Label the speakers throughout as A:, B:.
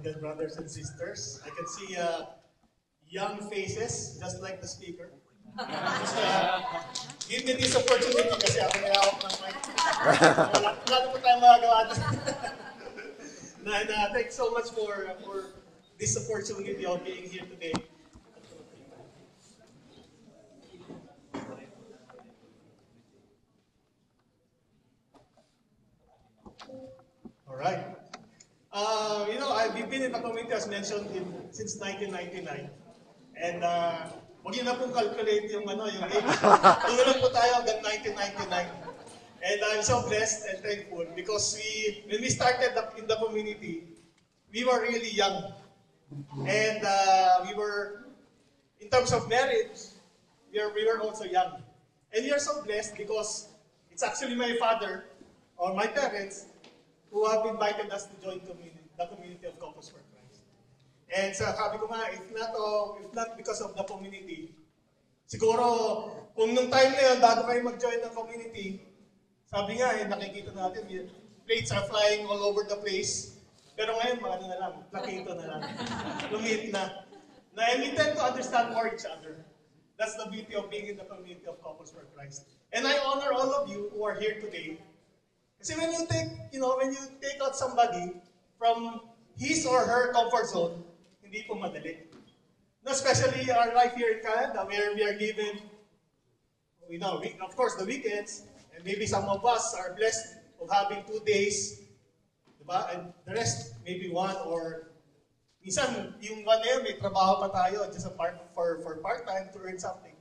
A: again, brothers and sisters. I can see young faces, just like the speaker. Just, give me this opportunity kasi ako may hawak ng mic. Wala na po tayong magagawa doon. Thanks so much for this opportunity of being here today. All right. We've been in the community as mentioned since 1999. And wag yun na pong calculate yung age. Doon lang po tayo hanggang 1999. And I'm so blessed and thankful because when we started in the community, we were really young. And we were, in terms of marriage, we were also young. And we are so blessed because it's actually my father or my parents who have invited us to join the community of Corpus for Christ. And sabi ko nga, if not because of the community, siguro, kung nung time na yun, bago kayo mag-join ng community, sabi nga, nakikita natin, plates are flying all over the place. Pero ngayon, ano na lang, plakito na lang. Lumit na. And we tend to understand more each other. That's the beauty of being in the community of Corpus for Christ. And I honor all of you who are here today. Kasi when you take out somebody from his or her comfort zone, hindi po madali. Especially our life here in Canada, where we are given, of course, the weekends, and maybe some of us are blessed of having 2 days, diba? And the rest, maybe 1 or minsan, yung 1 year, may trabaho pa tayo just for part-time to earn something.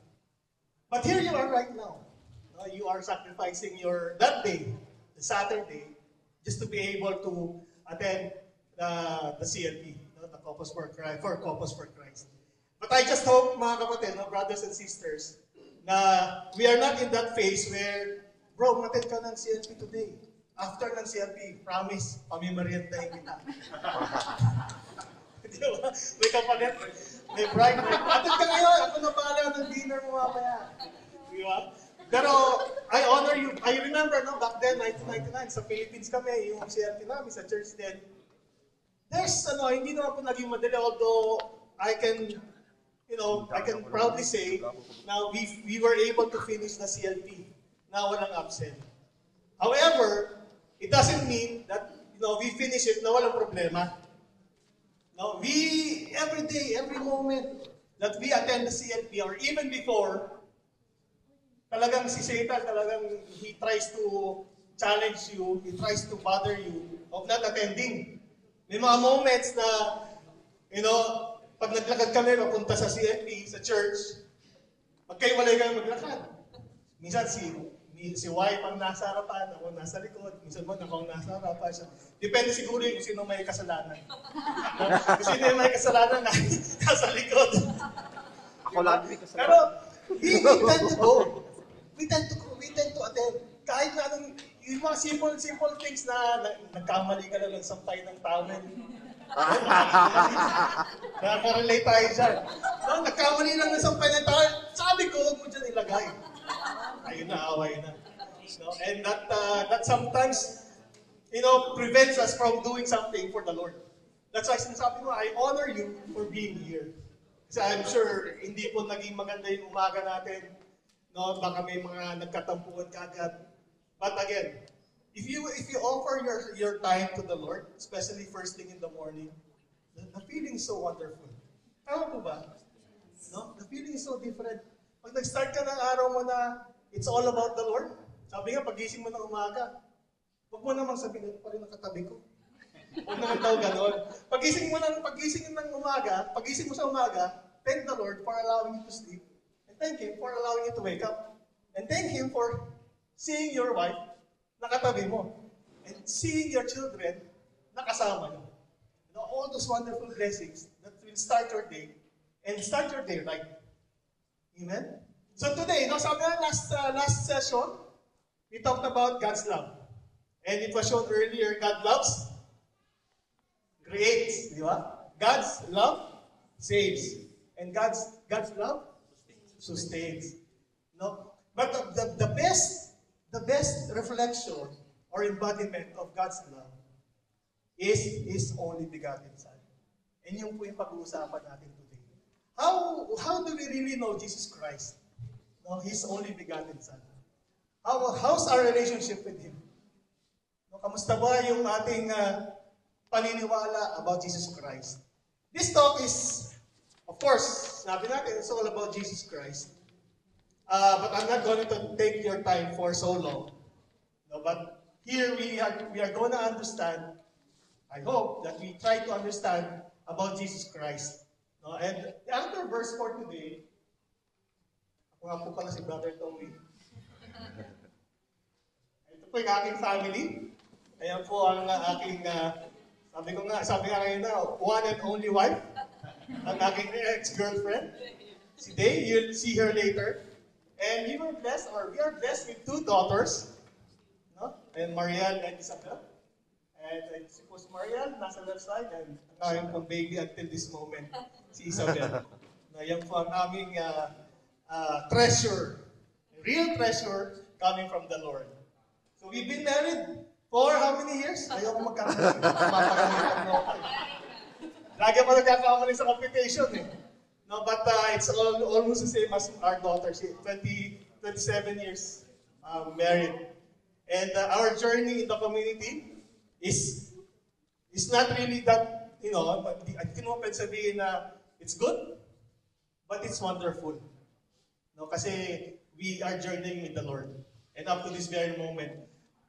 A: But here you are right now. You are sacrificing that day, the Saturday, just to be able to attend the CLP, the Corpus for Corpus for Christ. But I just hope, mga kapatid, brothers and sisters, na we are not in that phase where, bro, matend ka ng CLP today. After ng CLP, promise, pamimarientahin kita. Diba? May kapalit, may bride, matend ka ngayon, ako na pala ng dinner mo mamaya. Diba? Pero I honor you. I remember, back then, 1999, sa Philippines kami, yung CLP namin sa church din. There's, hindi naman po naging madali, although I can proudly say, now we were able to finish the CLP na walang absent. However, it doesn't mean that, we finish it na walang problema. No, every day, every moment that we attend the CLP, or even before, talagang si Satan, he tries to challenge you, he tries to bother you of not attending. May mga moments na, pag naglakad kami, papunta sa CFP, sa church, magkaiwalay kami maglakad. Minsan si Y pang nasa harapan, ako nasa likod, minsan mo ako nasa harapan. Depende siguro kung sino may kasalanan. Kung sino may kasalanan, nasa likod.
B: Ako lang may kasalanan.
A: Pero, we tend to go. We tend to attend. Kahit na yung mga simple things na nagkamali ka lang ng sampay ng towel. Nakaka-relate tayo dyan. Nagkamali lang ng sampay ng towel. Sabi ko, huwag mo dyan ilagay. Ayun na, away na. And that sometimes, prevents us from doing something for the Lord. That's why sinasabi mo, I honor you for being here. Kasi I'm sure, hindi po naging maganda yung umaga natin. Baka may mga nagkatampuan kagad. But again, if you offer your time to the Lord, especially first thing in the morning, the feeling is so wonderful. Tama po ba? The feeling is so different. Pag nag-start ka ng araw mo na it's all about the Lord, sabi nga, pagising mo ng umaga, huwag mo namang sabihin, ito pa rin ang katabi ko. Huwag naman daw ganon. Pagising mo sa umaga, thank the Lord for allowing you to sleep. Thank Him for allowing you to wake up. And thank Him for seeing your wife nakatabi mo. And seeing your children nakasama nyo. All those wonderful blessings that will start your day and start your day right. Amen? So today, sabi nga last session, we talked about God's love. And it was shown earlier, God loves, creates, di ba? God's love saves. And God's love sustains. But the best reflection or embodiment of God's love is His only begotten Son. And yun po yung pag-uusapan natin today. How do we really know Jesus Christ? No, His only begotten Son. How's our relationship with Him? No, kamusta ba yung ating paniniwala about Jesus Christ? This talk is, of course, sabi natin, it's all about Jesus Christ. But I'm not going to take your time for so long. No, but here we are going to understand, I hope, that we try to understand about Jesus Christ. No, and the other verse for today, ako nga po pala si Brother Tommy. Ito po yung aking family. Ayan po ang aking, sabi nga ngayon na, one and only wife. Ang aking ex-girlfriend. Si Day, you'll see her later. And we are blessed with two daughters. No? And Mariel and Isabel. And si po si Mariel, nasa left side. And ang pong baby until this moment, si Isabel. Yan po ang aming treasure. Real treasure coming from the Lord. So we've been married for how many years? Ayoko magkakamali. Mapagalitan mo ako. Lagi pa nagkakamali sa computation eh. No, but it's almost the same as our daughter. She's 27 years married. And our journey in the community is not really that, I hindi mo pwede sabihin na it's good, but it's wonderful. No, kasi we are journeying with the Lord. And up to this very moment,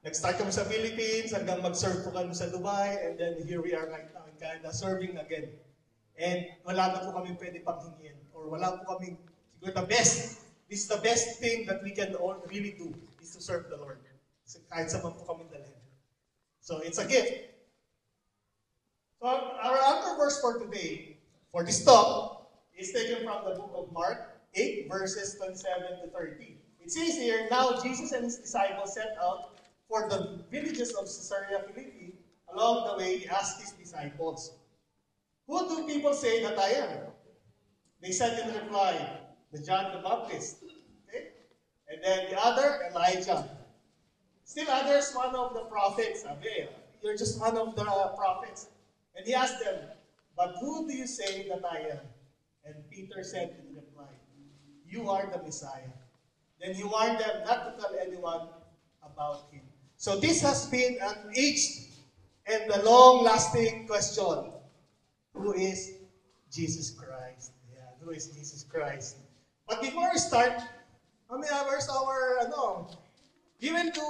A: nag-start kami sa Philippines, hanggang mag-serve po kami sa Dubai, and then here we are right now in Canada, serving again. And wala na po kami pwede panghingin, or wala po kami, siguro this is the best thing that we can all really do, is to serve the Lord. So, kahit saan man po kami dalhin. So it's a gift. So our anchor verse for today, for this talk, is taken from the book of Mark 8, verses 27 to 30. It says here, now Jesus and his disciples set out for the villages of Caesarea Philippi. Along the way, he asked his disciples, who do people say that I am? They said in reply, the John the Baptist. Okay? And then the other, Elijah. Still others, one of the prophets. Sabi, you're just one of the prophets. And he asked them, but who do you say that I am? And Peter said in reply, you are the Messiah. Then he warned them not to tell anyone about him. So this has been an aged and a long-lasting question. Who is Jesus Christ? Yeah, who is Jesus Christ? But before we start, where's our, given to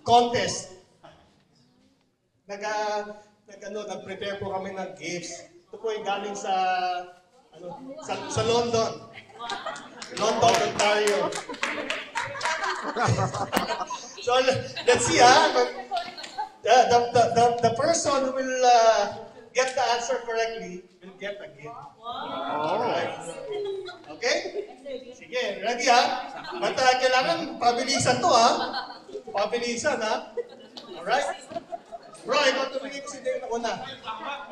A: contest. Nag-prepare po kami ng gifts. Ito po yung galing sa London. London, Ontario. So let's see, the person who will get the answer correctly will get a gift. Wow. Alright. Okay? Sige, ready But kailangan pabilisan to Pabilisan Alright? Bro, ikaw tumingin ko si Dave na una.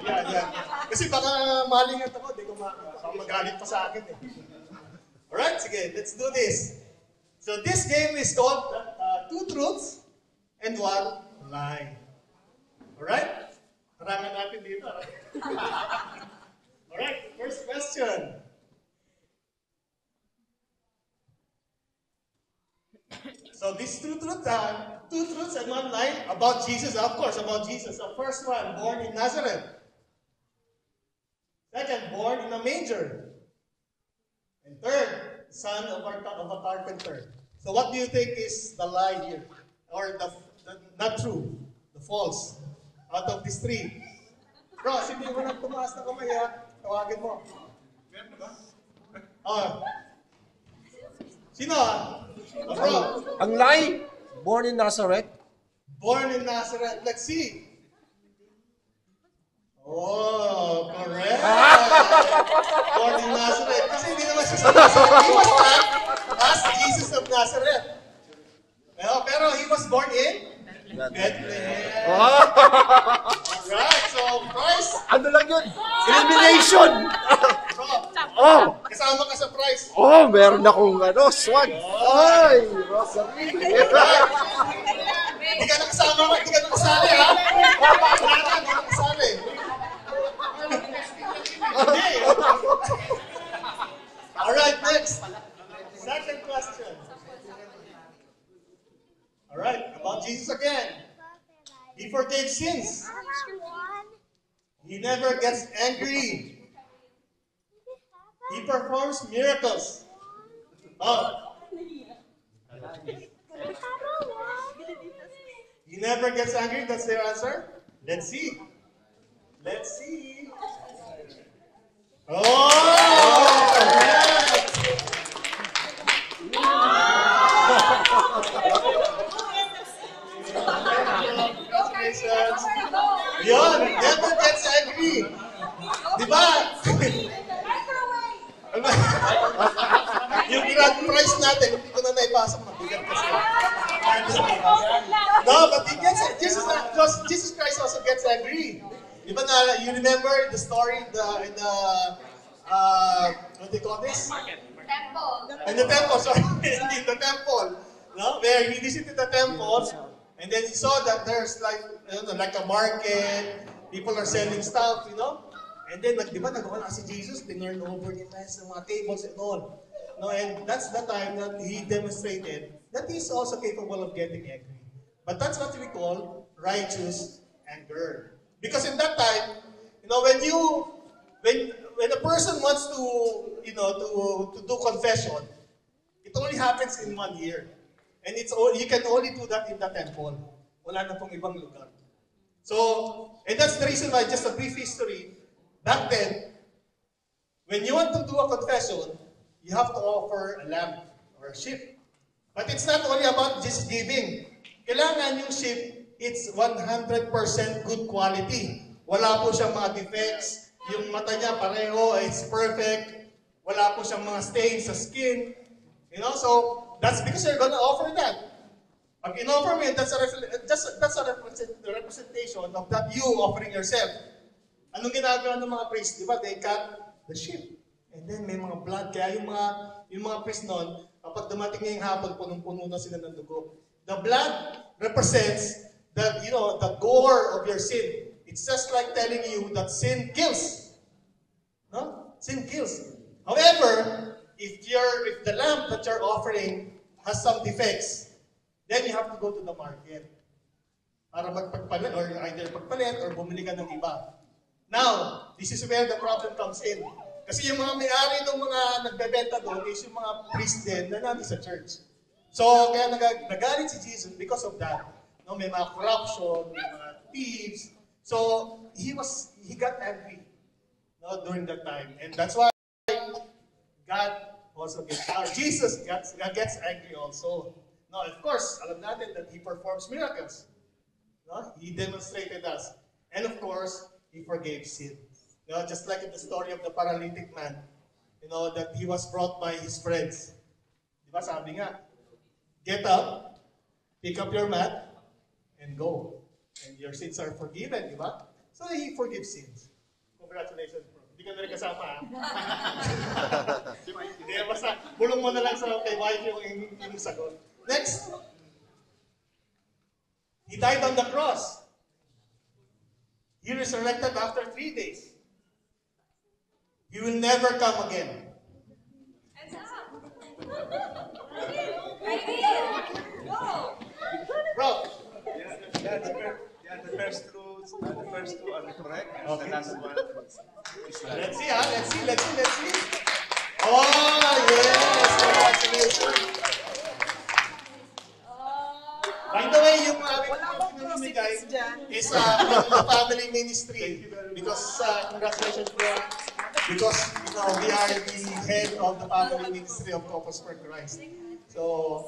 A: Ayan. Kasi baka malingat ako, di ko magalit pa sa akin Alright, sige, let's do this. So this game is called Two Truths and One Lie. Alright? Marami natin dito. Alright, first question. So these two truths and one lie about Jesus, of course, about Jesus. The first one, born in Nazareth. Second, born in a manger. And third, son of a carpenter. So what do you think is the lie here? Or the not true, the false, out of these three? Bro, hindi mo nang tumaas na kamay tawagin mo. Sino Bro.
B: Ang lie, born in Nazareth.
A: Born in Nazareth. Let's see. Oh, correct. Born in Nazareth. Kasi hindi naman siya sa Nazareth. He was not as Jesus of Nazareth. Pero he was born in Bethlehem. Alright, so prize.
B: Ano lang yun? Elimination!
A: Bro, kasama ka sa prize.
B: Meron akong swag. Ay, rosary.
A: Hindi ka nakasama, hindi ka nakasali Hindi ka nakasali. forgave sins. He never gets angry. He performs miracles. Oh. He never gets angry. That's their answer. Let's see. Let's see. Oh! Congratulations. Yun, never gets angry. Diba? Yung grand prize natin, hindi ko na naipasok. Mabigat kasi. No, but he gets Jesus Christ also gets angry. Diba na, you remember the story in the what do you call this?
C: Temple.
A: In the temple, sorry. In the temple. No? Where he visited the temple, and then he saw that there's like, like a market, people are selling stuff, And then, di ba, nagawa na si Jesus, tinurn over niya sa mga tables and all. No, and that's the time that he demonstrated that he's also capable of getting angry. But that's what we call righteous anger. Because in that time, when a person wants to, to do confession, it only happens in 1 year. And you can only do that in the temple. Wala na pong ibang lugar. So, and that's the reason why, just a brief history, back then, when you want to do a confession, you have to offer a lamb or a sheep. But it's not only about just giving. Kailangan yung sheep, it's 100% good quality. Wala po siyang mga defects. Yung mata niya pareho, it's perfect. Wala po siyang mga stains sa skin. So that's because you're gonna offer that. Pag in-offer mo yun, that's a representation of that you offering yourself. Anong ginagawa ng mga priests? Di ba? They cut the sheep. And then may mga blood. Kaya yung mga priests noon, kapag dumating na yung hapon, punong-puno na sila ng dugo. The blood represents the gore of your sin. It's just like telling you that sin kills. No? Sin kills. However, if the lamb that you're offering has some defects, then you have to go to the market para magpagpalit or either pagpalit or bumili ka ng iba. Now, this is where the problem comes in. Kasi yung mga may-ari ng mga nagbebenta doon is yung mga priest din na nandun sa church. So, kaya nagalit si Jesus because of that. No, may mga corruption, may mga thieves. So, he got angry during that time. And that's why God also Jesus gets angry also. Now, of course, alam natin that he performs miracles. No? He demonstrated us. And of course, he forgave sin. Just like in the story of the paralytic man, that he was brought by his friends. Diba, sabi nga, get up, pick up your mat, and go. And your sins are forgiven, diba? So he forgives sins. Congratulations, bro. Hindi ka na rin kasama, ha? Hindi, basta, bulong mo na lang sa kay wife yung sagot. Next. He died on the cross. He resurrected after 3 days. He will never come again. Bro.
D: The first two are correct.
A: Okay.
D: The last one is right.
A: Let's see, let's see. Oh, yes! Congratulations. By the way, yung pinamimigay is the family ministry. Because, congratulations, bro. Because, we are the head of the family ministry of Corpus for Christ. So,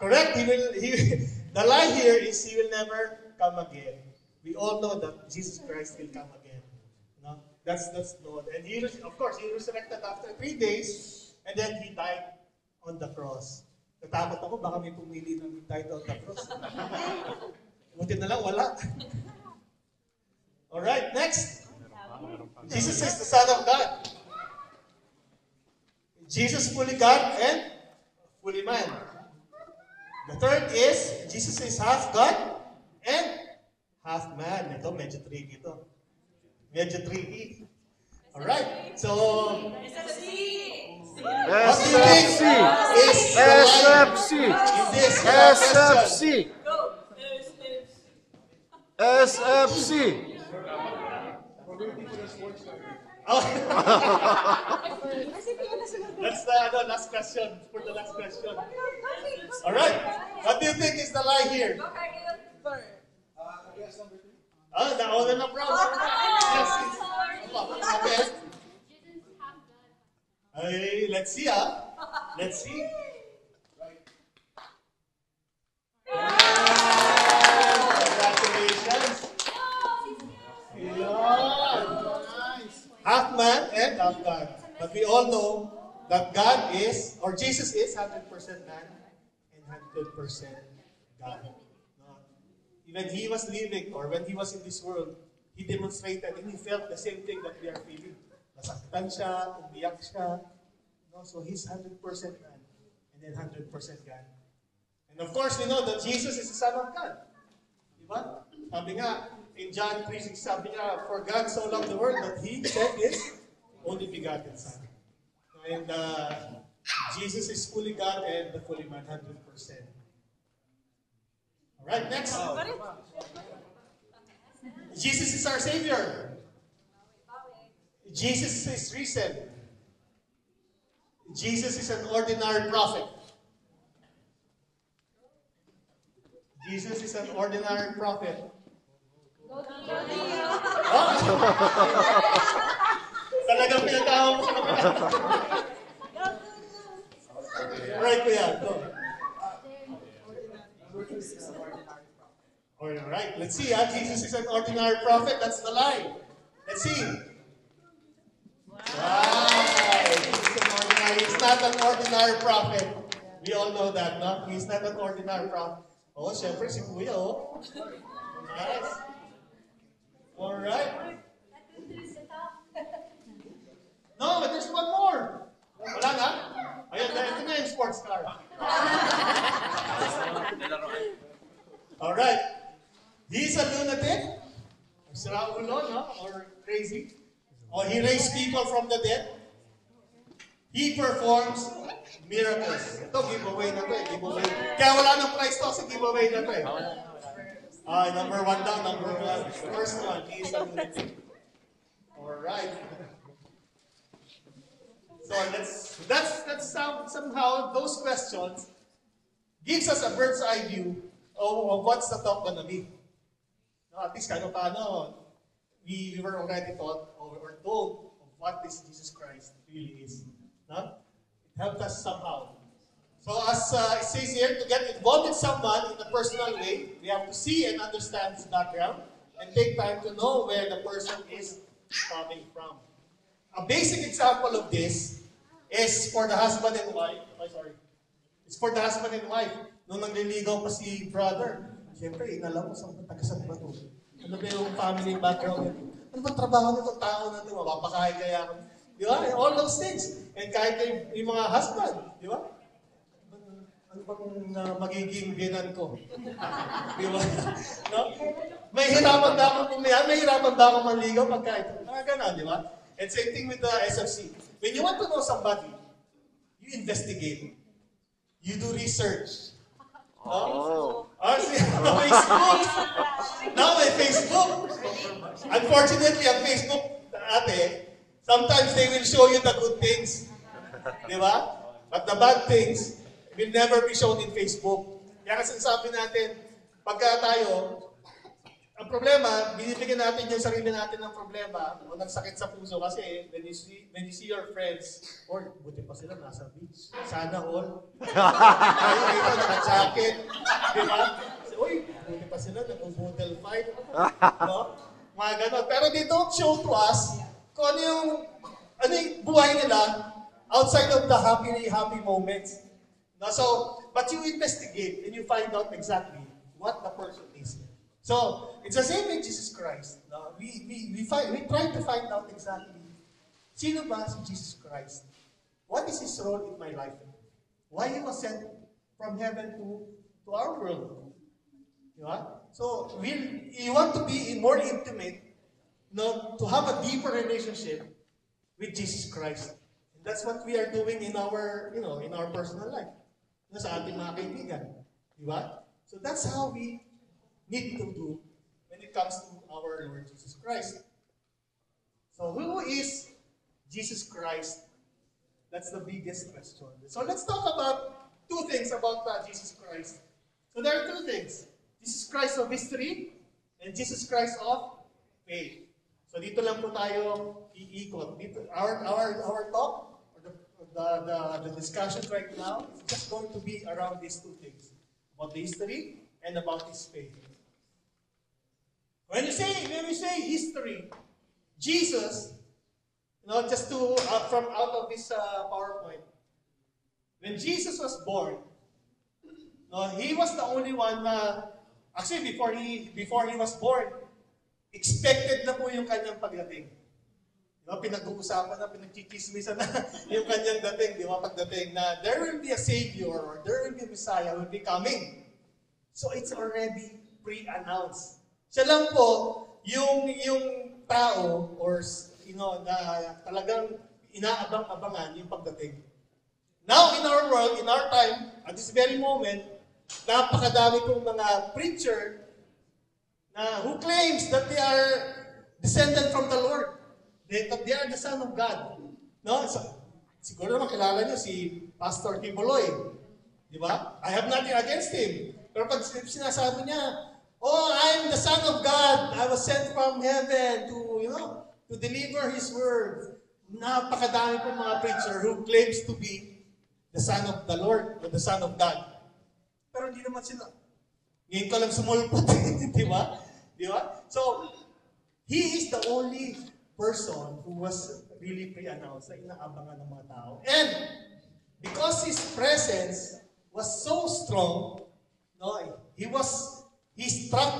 A: correct, the lie here is he will never come again. We all know that Jesus Christ will come again. That's known. And of course, he resurrected after 3 days, and then he died on the cross. Natakot ako, baka may pumili ng died on the cross. Buti na lang, wala. Alright, next. Jesus is the Son of God. Jesus fully God and fully man. The third is, Jesus is half God and half man. Ito, medyo tricky ito. Medyo tricky. Alright, so...
B: SFC! SFC! SFC! SFC.
A: Oh. That's the last question. For the last question. All right. What do you think is the lie here? Nauna na bro. Yes. Okay. Hey, let's see Let's see. Congratulations. Nice. Half man and half God. But we all know that God is, or Jesus is 100% man and 100% God. No? Even he was living, or when he was in this world, he demonstrated and he felt the same thing that we are feeling. Nasaktan siya, umiyak siya. No? So he's 100% man and then 100% God. And of course, we know that Jesus is the Son of God. Diba? Sabi nga, in John 3:6, sabi niya, for God so loved the world that He sent His only begotten Son. And Jesus is fully God and the fully man, 100%. Alright, next. Jesus is our Savior. Jesus is risen. Jesus is an ordinary prophet. Jesus is an ordinary prophet. Talagang pinatawa mo sa mga. Alright, kuya. Go. Alright, let's see. Jesus is an ordinary prophet. That's the lie. Let's see. Right. He's an ordinary. He's not an ordinary prophet. We all know that, no? He's not an ordinary prophet. Oh, syempre si kuya, oh. Nice. Alright. No, but there's one more. Wala na? Ayan, ito na yung sports car. Alright. He's a lunatic. Sira ulo, no? Or crazy. Or he raised people from the dead. He performs miracles. Ito, giveaway na to eh. Giveaway. Kaya wala nang prize to sa giveaway na to eh. Number one daw, number one. First one, he is a lunatic. Alright. So that's somehow those questions gives us a bird's eye view of what's the talk gonna be. No, at least kahit paano, we were already taught or told of what this Jesus Christ really is. No? It helped us somehow. So as it says here, to get involved with someone in a personal way, we have to see and understand his background and take time to know where the person is coming from. A basic example of this is for the husband and wife. It's for the husband and wife. Nung nagliligaw pa si brother, siyempre, inalam mo sa taga-saan ba ito? Ano ba yung family background nito? Ano ba trabaho nito tao na ito? Mapapakain kaya ako? Di ba? All those things. And kahit yung mga husband, di ba? Ano bang magiging binan ko? Di ba? No? May hirapan ba akong pumihan? May hirapan ba akong manligaw pagka ito? Mga ganon, di ba? And same thing with the SFC. When you want to know somebody, you investigate. You do research. No? Facebook. Now may Facebook. Unfortunately, ang Facebook, sometimes they will show you the good things. Di ba? But the bad things will never be shown in Facebook. Kaya kasi sabi natin, pagka tayo, ang problema, binibigyan natin yung sarili natin ng problema o ng sakit sa puso kasi when you see your friends, or buti pa sila nasa beach, sana all. Tayo dito, naka-jacket, di ba? Uy, buti pa sila, nag-model fight. No? Mga ganon. Pero they don't show to us kung ano yung buhay nila outside of the happy moments. No? So, but you investigate and you find out exactly what the person is. So, it's the same with Jesus Christ. No? We try to find out exactly, sino ba si Jesus Christ? What is His role in my life? Why He was sent from heaven to our world? Diba? So, you want to be more intimate, to have a deeper relationship with Jesus Christ. And that's what we are doing in our personal life. Sa ating mga kaibigan. Diba? So, that's how we need to do when it comes to our Lord Jesus Christ. So who is Jesus Christ? That's the biggest question. So let's talk about two things about Jesus Christ. So there are two things. Jesus Christ of history and Jesus Christ of faith. So dito lang po tayo iikot. Dito, our talk, or the discussion right now is just going to be around these two things. About the history and about his faith. When we say history, Jesus, just to from out of this PowerPoint, when Jesus was born, he was the only one na actually before he was born, expected na po yung kanyang pagdating. Pinag-uusapan na, pinagchichismisan na yung kanyang dating, di ba, pagdating na there will be a Savior or there will be a Messiah will be coming. So it's already pre-announced. Siya lang po yung tao or na talagang inaabang-abangan yung pagdating. Now in our world, in our time, at this very moment, napakadami pong mga preacher na who claims that they are descendant from the Lord. That they are the Son of God. No? So, siguro naman kilala niyo si Pastor Tiboloy. Di ba? I have nothing against him. Pero pag sinasabi niya, oh, I'm the Son of God. I was sent from heaven to deliver His word. Napakadami pong mga preacher who claims to be the Son of the Lord or the Son of God. Pero hindi naman sila. Ngayon ka lang sumulpot. Di ba? Di ba? So, He is the only person who was really pre-announced na inaabangan ng mga tao. And because His presence was so strong, He struck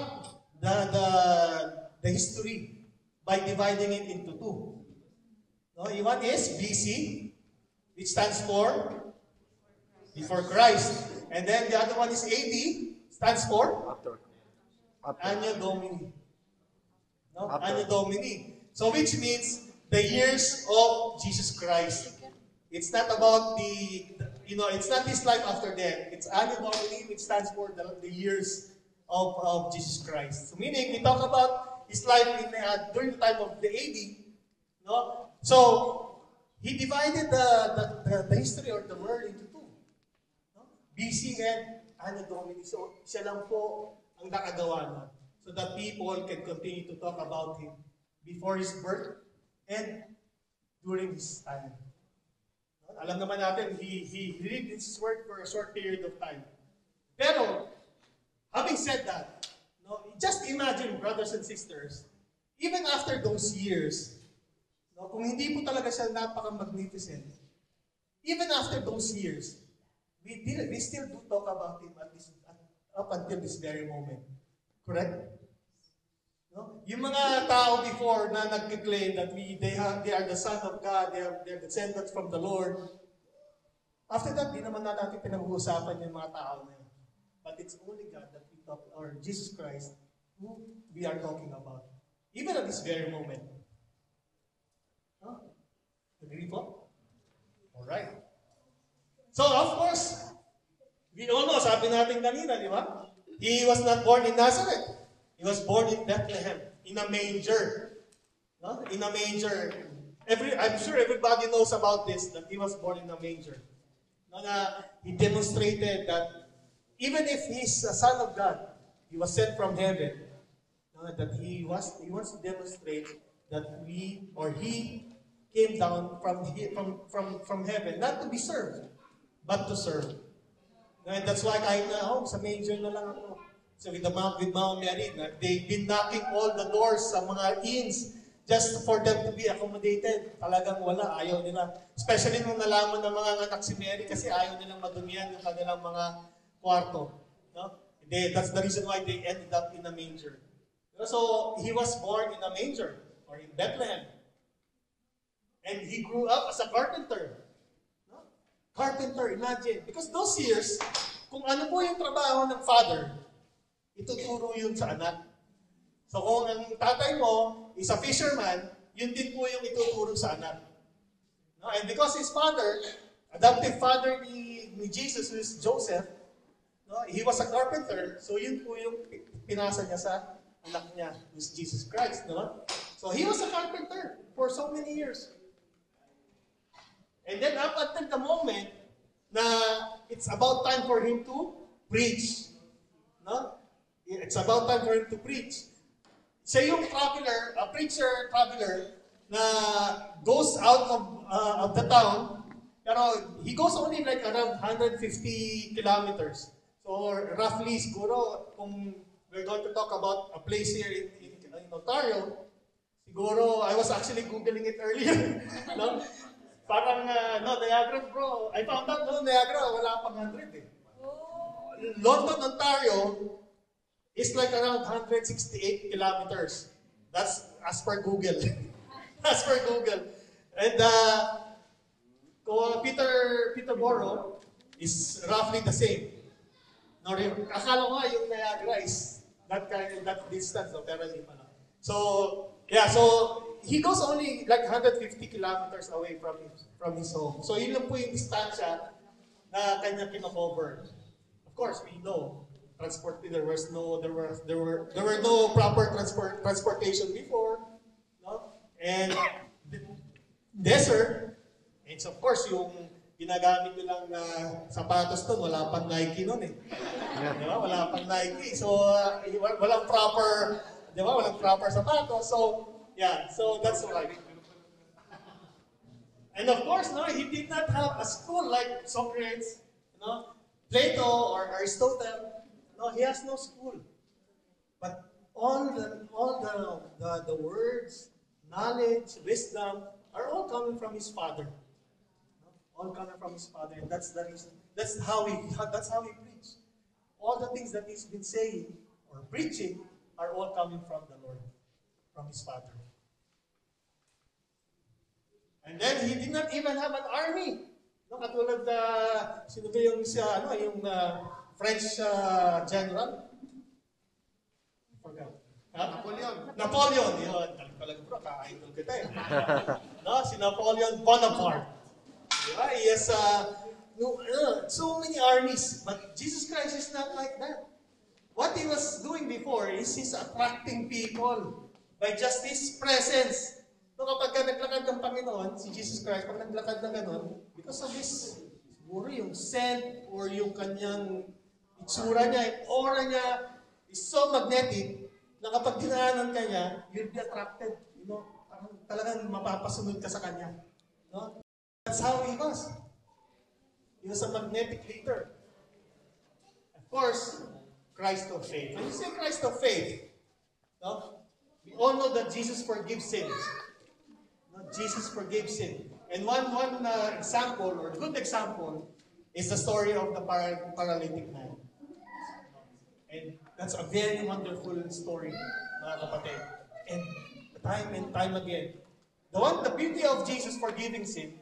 A: the history by dividing it into two. One is BC, which stands for before Christ. And then the other one is AD, stands for
B: After.
A: Anno Domini. Anno Domini. So which means the years of Jesus Christ. It's not about it's not His life after death. It's Anno Domini, which stands for the years of Jesus Christ. So meaning, we talk about His life during the time of the AD. So, He divided the history or the world into two. BC and Anno Domini. So, siya lang po ang nakagawa nun. So that people can continue to talk about Him before His birth and during His time. Alam naman natin, He lived His word for a short period of time. Pero, having said that, just imagine, brothers and sisters, even after those years, kung hindi po talaga siya napaka-magnificent, even after those years, we still do talk about Him up until this very moment. Correct? Yung mga tao before na nag-claim that they are the Son of God, they are descendants from the Lord, after that, di naman natin pinag-uusapan yung mga tao na yun. But it's only God that we talk, or Jesus Christ, who we are talking about. Even at this very moment. Agree po? Alright. So, of course, we all know, sabi natin kanina, di ba? He was not born in Nazareth. He was born in Bethlehem, in a manger. In a manger. I'm sure everybody knows about this, that He was born in a manger. He demonstrated that even if He's a Son of God, He was sent from heaven, that He wants to demonstrate that He came down from heaven, not to be served, but to serve. And that's why kahit na, sa manger na lang ako. So with Mama Mary, they've been knocking all the doors sa mga inns just for them to be accommodated. Talagang wala, ayaw nila. Especially nung nalaman ng mga anak si Mary kasi ayaw nilang madumihan yung kanilang mga kwarto. That's the reason why they ended up in a manger. So He was born in a manger or in Bethlehem. And He grew up as a carpenter. Carpenter, imagine. Because those years, kung ano po yung trabaho ng father, ituturo yun sa anak. So kung ang tatay mo is a fisherman, yun din po yung ituturo sa anak. And because his father, adoptive father ni Jesus, who is Joseph, he was a carpenter, so yun po yung pinasa niya sa anak niya, who's Jesus Christ, no? So he was a carpenter for so many years. And then up until the moment na it's about time for him to preach. No? It's about time for him to preach. Siya yung traveler, a preacher traveler, na goes out of the town, pero he goes only like around 150 kilometers. So roughly, siguro, kung we're going to talk about a place here in Ontario, siguro, I was actually Googling it earlier. No? Parang, Niagara, bro. I found out, Niagara, wala pang 100 eh. London, Ontario, is like around 168 kilometers. That's as per Google. As per Google. And Peterborough is roughly the same. No, akala ko nga yung Niagara is that distance, no? Pero hindi pala. So, yeah, so he goes only like 150 kilometers away from his home. So yun lang po yung distansya na kanya kino-cover. Of course, we know there were no proper transportation before, no? And the desert, and so of course yung ginagamit nilang sapatos doon, wala pang Nike noon eh. Di ba? Wala pang Nike. So walang proper, di ba? Walang proper sapatos. So yeah, so that's right. And of course, no, he did not have a school like Socrates, Plato or Aristotle. No, he has no school. But all the words, knowledge, wisdom are all coming from his father. All coming from his father, and that's the reason. That's how he preach. All the things that he's been saying or preaching are all coming from the Lord, from his father. And then he did not even have an army. No, katulad sino ba yung French general? I forgot. Napoleon. Yun. Talaga bro, ka-idol kita eh. No, si Napoleon Bonaparte. Diba? He has so many armies. But Jesus Christ is not like that. What he was doing before is he's attracting people by just his presence. No, kapag naglakad ng Panginoon, si Jesus Christ, pag naglakad na gano'n, because of his, siguro yung scent or yung kanyang itsura niya, yung aura niya is so magnetic na kapag dinaanan ka niya, you'll be attracted. Parang talagang mapapasunod ka sa kanya. No? That's how he was. He was a magnetic leader. Of course, Christ of faith. When you say Christ of faith, no? We all know that Jesus forgives sins. Jesus forgave sin. And one example, or good example, is the story of the paralytic man. And that's a very wonderful story, mga kapatid. And time again. The beauty of Jesus forgiving sin,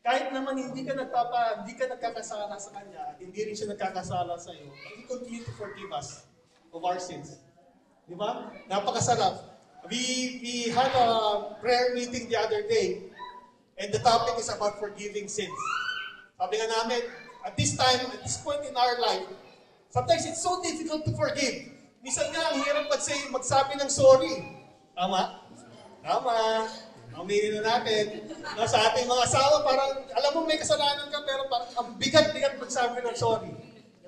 A: kahit naman hindi ka nagkakasala sa Kanya, at hindi rin siya nagkakasala sa iyo, He continue to forgive us of our sins. Di ba? Napakasarap. We had a prayer meeting the other day, and the topic is about forgiving sins. Sabi nga namin, at this point in our life, sometimes it's so difficult to forgive. Minsan nga, ang hirap magsabi ng sorry. Tama? Aminin na natin. Sa ating mga asawa, parang, alam mo may kasalanan ka, pero parang ang bigat-bigat magsabi ng sorry.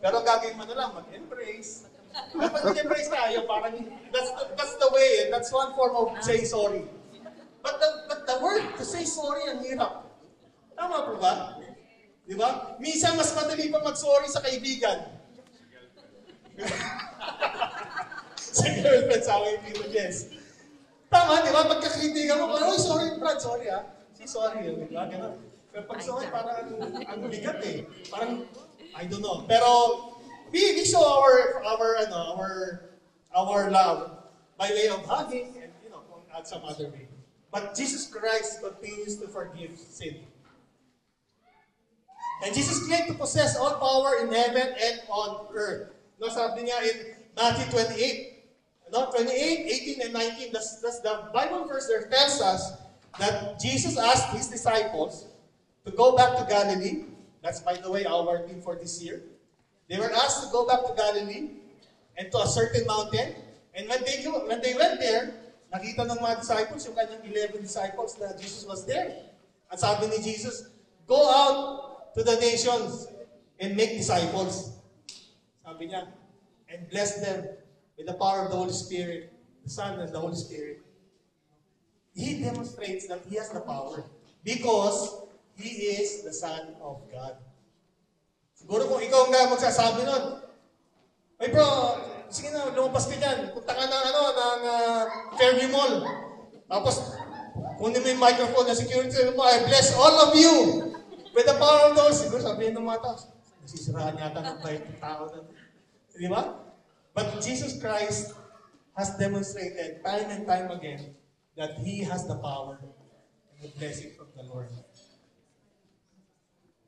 A: Pero gagawin mo na lang, mag-embrace. Kapag in-embrace tayo, parang that's the way, that's one form of saying sorry. But the word to say sorry, ang hirap. Tama po ba? Di ba? Minsan mas madali pa mag-sorry sa kaibigan. Sa girlfriend, sa aking dito, yes. Tama, di ba? Pagkakritika mo, oh, sorry, Brad, sorry ha. Say sorry, di ba? Ganun. Pero pag sorry, parang ang bigat eh. Parang, I don't know. Pero, we show our love by way of hugging and add some other way. But Jesus Christ continues to forgive sin. And Jesus claimed to possess all power in heaven and on earth. No, sabi niya in Matthew 28, 18 and 19, that's the Bible verse there tells us that Jesus asked his disciples to go back to Galilee. That's, by the way, our theme for this year. They were asked to go back to Galilee and to a certain mountain And when they went there, nakita ng mga disciples, yung kanyang 11 disciples na Jesus was there. At sabi ni Jesus, go out to the nations and make disciples. Sabi niya, and bless them with the power of the Holy Spirit, the Son and the Holy Spirit. He demonstrates that He has the power because He is the Son of God. Siguro kung ikaw nga magsasabi nun, ay bro, sige na, lumabas ka dyan. Punta ka ng, Fairview Mall. Tapos, kunin mo yung microphone na security mo, I bless all of you with the power of those. Siguro sabihin ng mga tao, nasisirahan yata ng bait ng tao na. Di ba? But Jesus Christ has demonstrated time and time again that He has the power and the blessing from the Lord.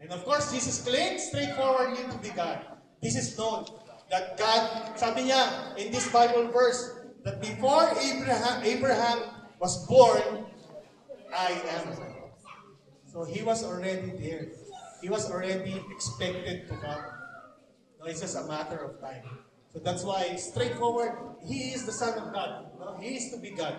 A: And of course, Jesus claims straightforwardly to be God. This is known. That God, sabi niya in this Bible verse, that before Abraham was born, I am. So He was already there. He was already expected to come. No, it's just a matter of time. So that's why, straightforward, He is the Son of God. No? He is to be God.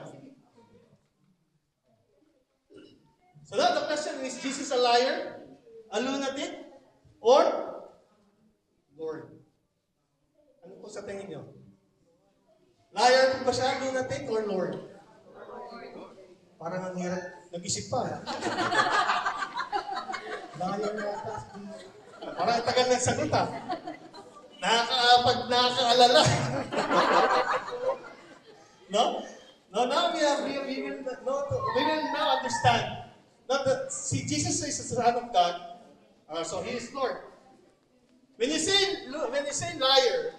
A: So now the question is Jesus a liar? A lunatic? Or Lord? Ano po sa tingin niyo? Liar po ba siya, lunatic, or Lord? Parang ang hirap, nag-isip pa. Liar yata. Parang ang tagal ng sagot ha. Nakakaalala. No? No, now we will now understand. Not that, see, Jesus is the Son of God, so He is Lord. When you say liar,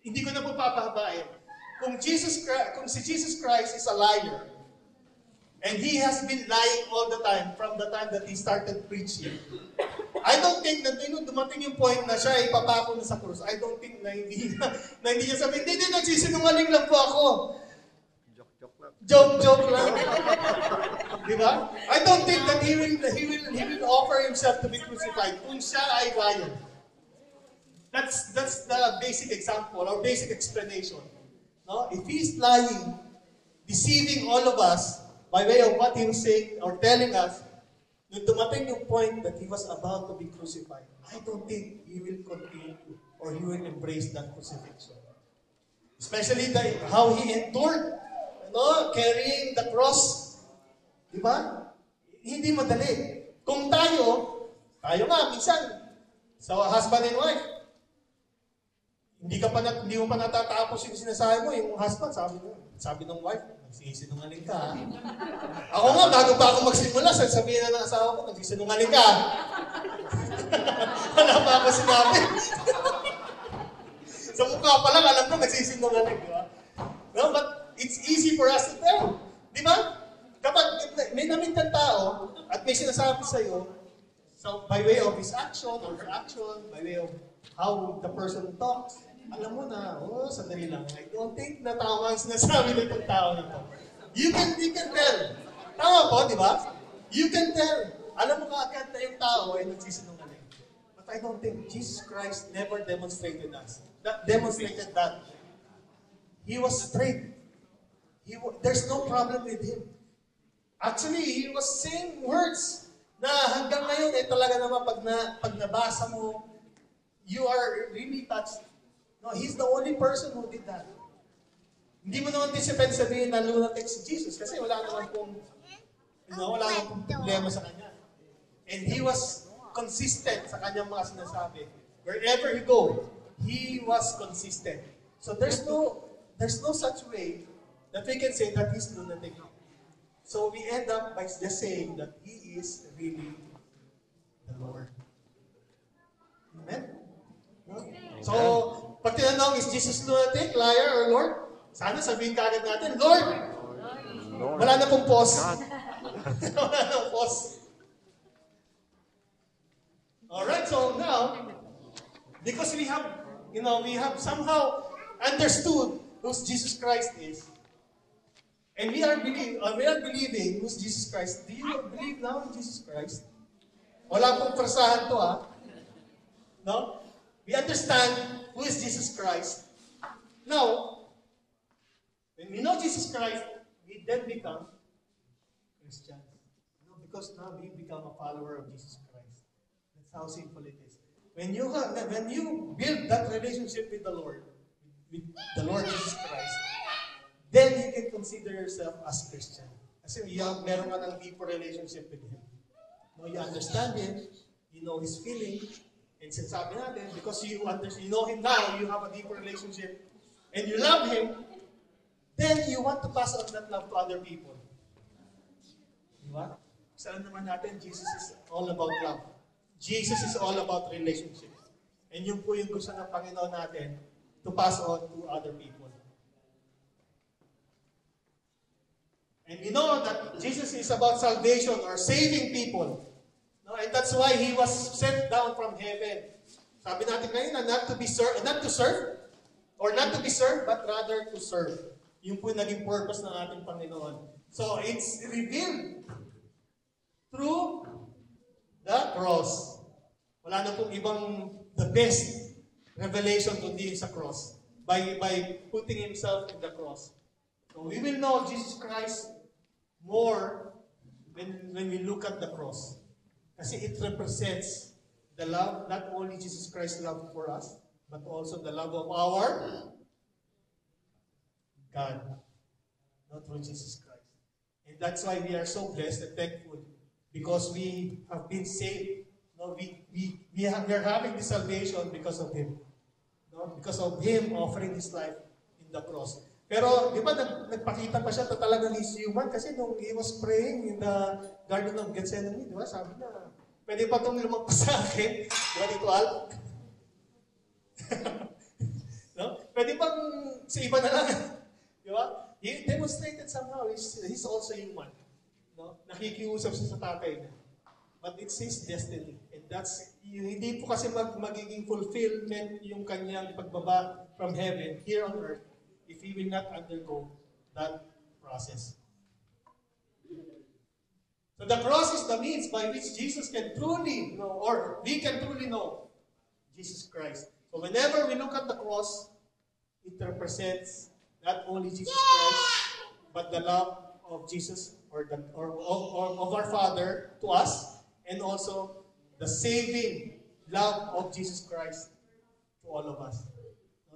A: hindi ko na po papahabain. Kung si Jesus Christ is a liar, and He has been lying all the time from the time that He started preaching, I don't think na dumating yung point na siya ay papako na sa krus. I don't think na hindi niya sabihin, hindi, nagsisinungaling lang po ako. Joke lang. Di ba? I don't think that he will offer Himself to be crucified kung siya ay liar. That's the basic example or basic explanation. No? If He's lying, deceiving all of us by way of what He was saying or telling us, nung dumating yung point that He was about to be crucified, I don't think He will continue or He will embrace that crucifixion. Especially how He endured, carrying the cross. Di ba? Hindi madali. Kung tayo nga, minsan, sa husband and wife, hindi mo pa natatapos yung sinasabi mo, yung husband, sabi ng wife, nagsisinungaling ka. Ako nga, bago pa ako magsimula, sabihin na ng asawa ko, nagsisinungaling ka. Wala pa ako sinabi. Sa mukha pa lang, alam ko, nagsisinungaling, di ba? No, but it's easy for us to tell. Di ba? Kapag may namit kang tao, at may sinasabi sa'yo, so by way of his action or her action, by way of how the person talks, alam mo na, sandali lang. I don't think na tama ang sinasabi ng itong tao nito. You can tell. Tama po, di ba? You can tell. Alam mo kaagad na yung tao ay nagsisinungaling. But I don't think Jesus Christ never demonstrated that. He was straight. There's no problem with Him. Actually, He was saying words na hanggang ngayon, talaga naman pag nabasa mo, you are really touched. No, He's the only person who did that. Hindi mo naman sabihin na lunatic si Jesus kasi wala naman pong problema sa Kanya. And He was consistent sa Kanyang mga sinasabi. Wherever He go, He was consistent. So there's no such way that we can say that He's lunatic. So we end up by just saying that He is really the Lord. Amen? So, pag tinanong, is Jesus lunatic, liar, or Lord? Sana sabihin ka agad natin, Lord! Wala na pong pause. Wala na pong pause. Alright, so now, because we have somehow understood who Jesus Christ is, and we are believing who's Jesus Christ. Do you believe now in Jesus Christ? Wala pong prasahan to, ha? No? We understand who is Jesus Christ. Now, When we know Jesus Christ, we then become Christians. Because now we become a follower of Jesus Christ. That's how simple it is. When you build that relationship with the Lord Jesus Christ, then you can consider yourself as Christian. Kasi meron ka ng deeper relationship with Him. No, you understand Him, you know His feeling, and sinasabi natin, because you know Him now, you have a deeper relationship, and you love Him, then you want to pass on that love to other people. Diba? Saan naman natin, Jesus is all about love. Jesus is all about relationship. And yun po yung gusto ng Panginoon natin to pass on to other people. And we know that Jesus is about salvation or saving people. No? And that's why He was sent down from heaven. Sabi natin ngayon na not to serve, but rather to serve. Yun po yung naging purpose ng ating Panginoon. So it's revealed through the cross. Wala na pong the best revelation kundi sa cross. By putting Himself in the cross. So we will know Jesus Christ more when we look at the cross. Kasi it represents the love, not only Jesus Christ's love for us, but also the love of our God. Not through Jesus Christ. And that's why we are so blessed and thankful because we have been saved. No, we are having this salvation because of Him. No? Because of Him offering His life in the cross. Pero, di ba, nagpakita pa siya na talagang He's human kasi nung He was praying in the Garden of Gethsemane, di ba, sabi na, pwede pa itong lumagpas sa akin? Di ba, dito, Al? No? Pwede pang sa iba na lang. Di ba? He demonstrated somehow he's also human. No? Nakikiusap siya sa tatay niya. But it's His destiny. And that's, hindi po kasi magiging fulfillment yung kanyang pagbaba from heaven here on earth if He will not undergo that process. So the cross is the means by which Jesus can truly know, or we can truly know Jesus Christ. So whenever we look at the cross, it represents not only Jesus Christ, but the love of Jesus or of our Father to us, and also the saving love of Jesus Christ to all of us.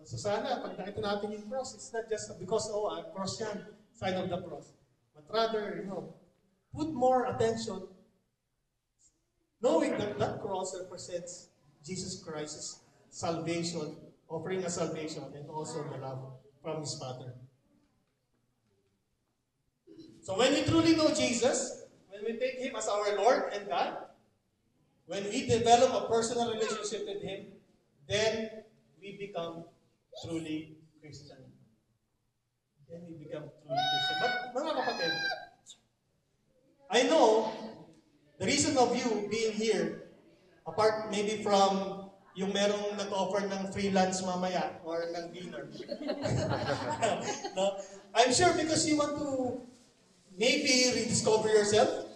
A: So sana, pag nakita natin yung cross, it's not just because, cross yan, sign of the cross. But rather, put more attention, knowing that that cross represents Jesus Christ's salvation, offering a salvation, and also the love from His Father. So when we truly know Jesus, when we take Him as our Lord and God, when we develop a personal relationship with Him, then we become truly Christian. Then we become truly Christian. But mga kapatid, I know the reason of you being here, apart maybe from yung merong nag-offer ng free lunch mamaya or ng dinner. No? I'm sure because you want to maybe rediscover yourself,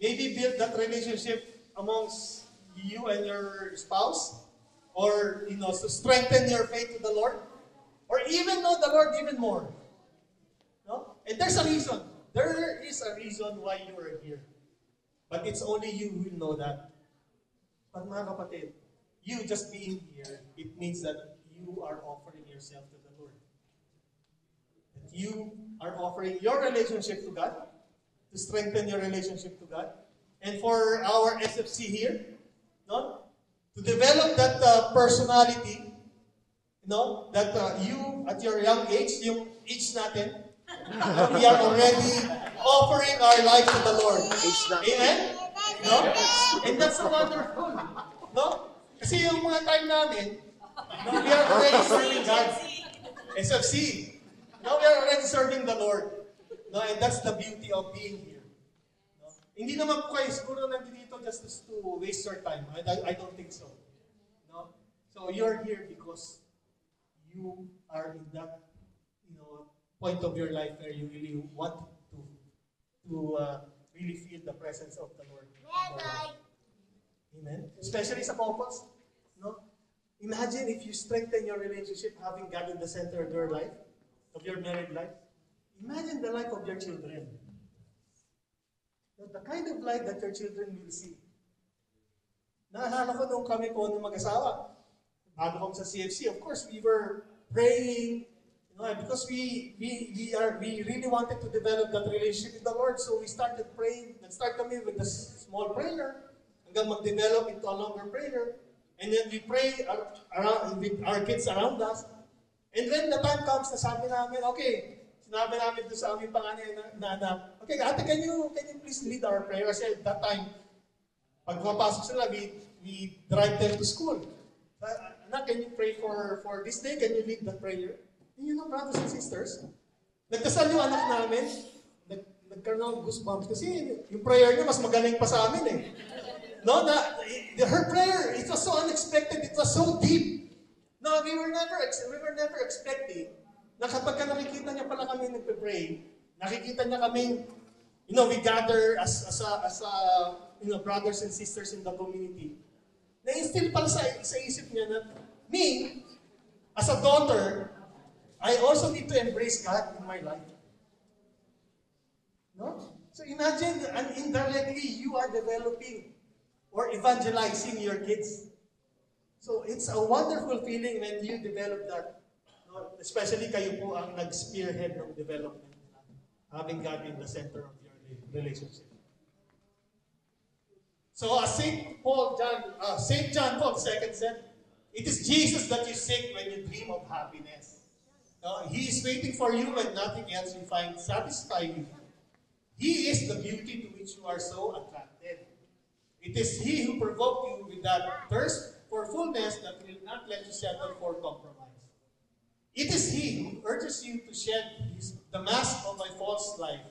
A: maybe build that relationship amongst you and your spouse, or to strengthen your faith to the Lord, or even know the Lord even more. No? And there's a reason. There is a reason why you are here. But it's only you who will know that. But mga kapatid, you just being here, it means that you are offering yourself to the Lord. That you are offering your relationship to God, to strengthen your relationship to God. And for our SFC here, to develop that personality, that you at your young age, yung age natin, we are already offering our life to the Lord. Amen? No? And that's so wonderful. No? Kasi yung mga time namin, we are already serving God. SFC. Now we are already serving the Lord. No? And that's the beauty of being here. No? Hindi naman po kayo siguro nandito just to waste your time. I don't think so. No? So you're here because you are in that point of your life where you really want to really feel the presence of the Lord. Amen. Especially sa couples. No? Imagine if you strengthen your relationship having God in the center of your life. of your married life? Imagine the life of your children. The kind of life that your children will see. Naalala ko nung kami po nung mag-asawa, bago kami sa CFC, of course, we were praying, because we really wanted to develop that relationship with the Lord. So we started praying. Nag-start kami with a small prayer, hanggang mag-develop into a longer prayer. And then we pray around, with our kids around us. And when the time comes na sabi namin, okay, sinabi namin doon sa aming panganay na anak, okay, ate, can you please lead our prayer? Kasi at that time, pag mapasok sila, we drive them to school. Anak, can you pray for this day? Can you lead the prayer? And you know, brothers and sisters, nagdasal yung anak namin, nagkaroon ng goosebumps kasi yung prayer niya mas magaling pa sa amin eh. No, her prayer, it was so unexpected, it was so deep. No, we were never expecting na kapag nakikita niya pala kami nagpe-pray, nakikita niya kami, we gather as brothers and sisters in the community. Na-instill pala sa isip niya na, me, as a daughter, I also need to embrace God in my life. No? So imagine, and indirectly, you are developing or evangelizing your kids. So it's a wonderful feeling when you develop that. No? Especially kayo po ang nag-spearhead ng development, having God in the center of your relationship. So as Saint John Paul II said, it is Jesus that you seek when you dream of happiness. No? He is waiting for you when nothing else you find satisfying. He is the beauty to which you are so attracted. It is He who provoked you with that thirst for fullness that will not let you settle for compromise. It is He who urges you to shed the mask of a false life.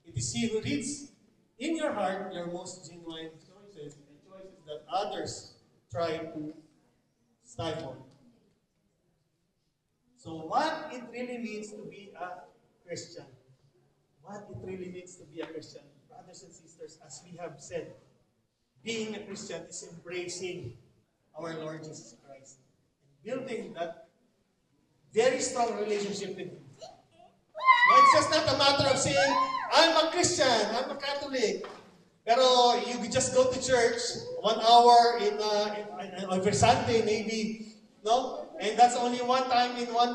A: It is He who reads in your heart your most genuine choices and choices that others try to stifle. So what it really means to be a Christian, what it really means to be a Christian, brothers and sisters, as we have said, being a Christian is embracing our Lord Jesus Christ and building that very strong relationship with Him. No, it's just not a matter of saying, I'm a Christian, I'm a Catholic. Pero you just go to church 1 hour in every Sunday maybe, no? And that's only one time in one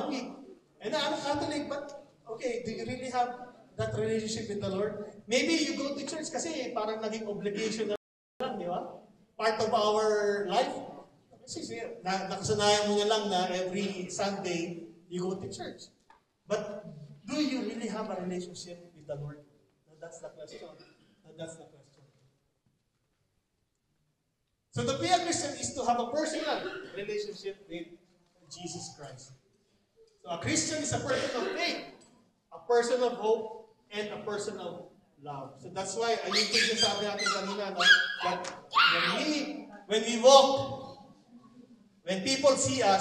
A: week. And I'm a Catholic, but okay, do you really have that relationship with the Lord? Maybe you go to church kasi parang naging obligation na lang, di ba? Part of our life. Kasi nakasanayan mo na lang na every Sunday you go to church. But do you really have a relationship with the Lord? That's the question. That's the question. So to be a Christian is to have a personal relationship with Jesus Christ. So a Christian is a person of faith, a person of hope, and a person of love. So that's why, ayun po yung sabi natin kanina, no? That when we walk, when people see the